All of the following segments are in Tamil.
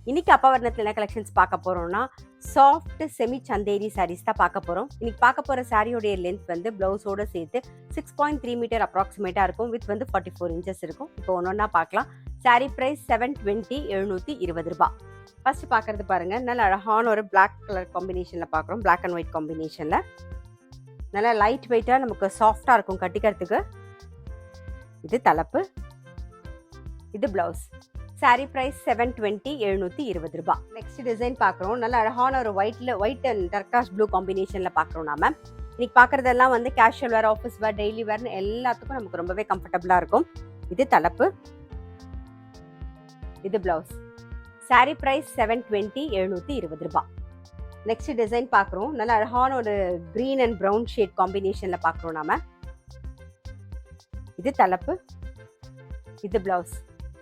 இன்னைக்கு அப்பவர்ணத்தில் என்ன கலெக்ஷன்ஸ் பார்க்க போறோம்னா சாஃப்ட் செமி சந்தேரி சாரீஸ் தான் பார்க்க போறோம். இன்னைக்கு பார்க்க போற சாரியோடைய லென்த் வந்து பிளவுஸோட சேர்த்து 6.3 மீட்டர் அப்ராக்சிமேட்டா இருக்கும். வித் வந்து 44 இன்ச்சஸ் இருக்கும். இப்போ ஒன்னொன்னா பார்க்கலாம். சாரி பிரைஸ் 720 720 ரூபாய். ஃபர்ஸ்ட் பார்க்கறது பாருங்க, நல்ல அழகான ஒரு பிளாக் கலர் காம்பினேஷன்ல பார்க்குறோம். பிளாக் அண்ட் ஒயிட் காம்பினேஷன்ல நல்லா லைட் வெயிட்டா நமக்கு சாஃப்டா இருக்கும் கட்டிக்கிறதுக்கு. இது தலைப்பு, இது பிளவுஸ். சாரி பிரைஸ் 720 720 ரூபாய். நெக்ஸ்ட் டிசைன் பார்க்குறோம். நல்ல அழகான ஒரு ஒயிட் அண்ட் டர்காஷ் ப்ளூ காம்பினேஷன்ல பார்க்குறோம். நாம இன்னைக்கு பார்க்குறதெல்லாம் வந்து casual wear, office wear, daily வேர்னு எல்லாத்துக்கும் நமக்கு ரொம்பவே கம்ஃபர்டபுளா இருக்கும். இது தலைப்பு, இது பிளவுஸ். சாரி பிரைஸ் 720 720 ரூபாய். நெக்ஸ்ட் டிசைன் பார்க்குறோம். நல்ல அழகான ஒரு கிரீன் அண்ட் ப்ரௌன் ஷேட் காம்பினேஷன்ல பார்க்குறோம் நாம. இது தலைப்பு, இது பிளவுஸ்.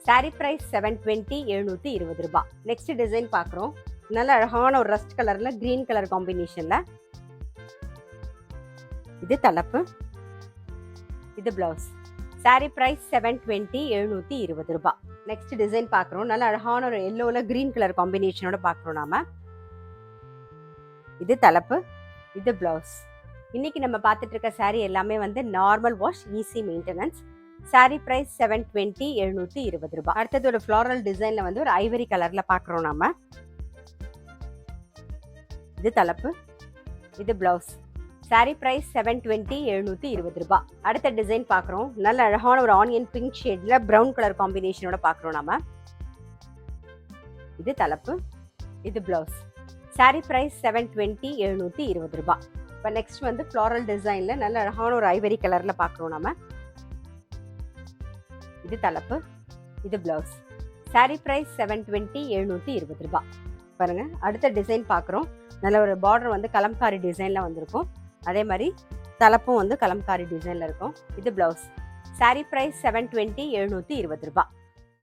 சாரி பிரைஸ் 720 720 ரூபாய். நெக்ஸ்ட் டிசைன் பார்க்குறோம். நல்ல அழகான ஒரு ரஸ்ட் கலர்ல கிரீன் கலர் காம்பினேஷன்ல. இது தலைப்பு, இது பிளவுஸ். சாரி பிரைஸ் 720 720 ரூபாய். நெக்ஸ்ட் டிசைன் பார்க்குறோம். நல்ல அழகான ஒரு எல்லோல கிரீன் கலர் காம்பினேஷனோட பார்க்குறோம் நாம. இது தலைப்பு, இது பிளவுஸ். இன்னைக்கு நம்ம பார்த்துட்டு இருக்க சாரி எல்லாமே வந்து normal wash, easy maintenance. Sari price 720 720 ரூபாய். அடுத்தது ஒரு ஃப்ளாரல் டிசைன்ல வந்து ஒரு ஐவரி கலர்ல பார்க்குறோம் நாம. இது தலைப்பு, இது பிளவுஸ். சாரி பிரைஸ் 720 720 ரூபாய். அடுத்த டிசைன் பார்க்குறோம். நல்ல அழகான ஒரு ஆனியன் பிங்க் ஷேட்ல ப்ரௌன் கலர் காம்பினேஷனோட பார்க்குறோம் நாம. இது தலைப்பு, இது பிளவுஸ். சாரி பிரைஸ் 720 720 ரூபாய். இப்போ நெக்ஸ்ட் வந்து ஃப்ளாரல் டிசைன்ல நல்ல அழகான ஒரு ஐவரி கலர்ல பார்க்குறோம் நாம. இது தலைப்பு, இது பிளவுஸ். சாரி பிரைஸ் 720 720 ரூபாய். பாருங்க, அடுத்த டிசைன் பார்க்குறோம். நல்ல ஒரு பார்டர் வந்து கலம்காரி டிசைன்ல வந்திருக்கும். அதே மாதிரி தலைப்பும் வந்து கலம்காரி டிசைன்ல இருக்கும். இது பிளவுஸ். சாரி பிரைஸ் 720 720 ரூபாய்.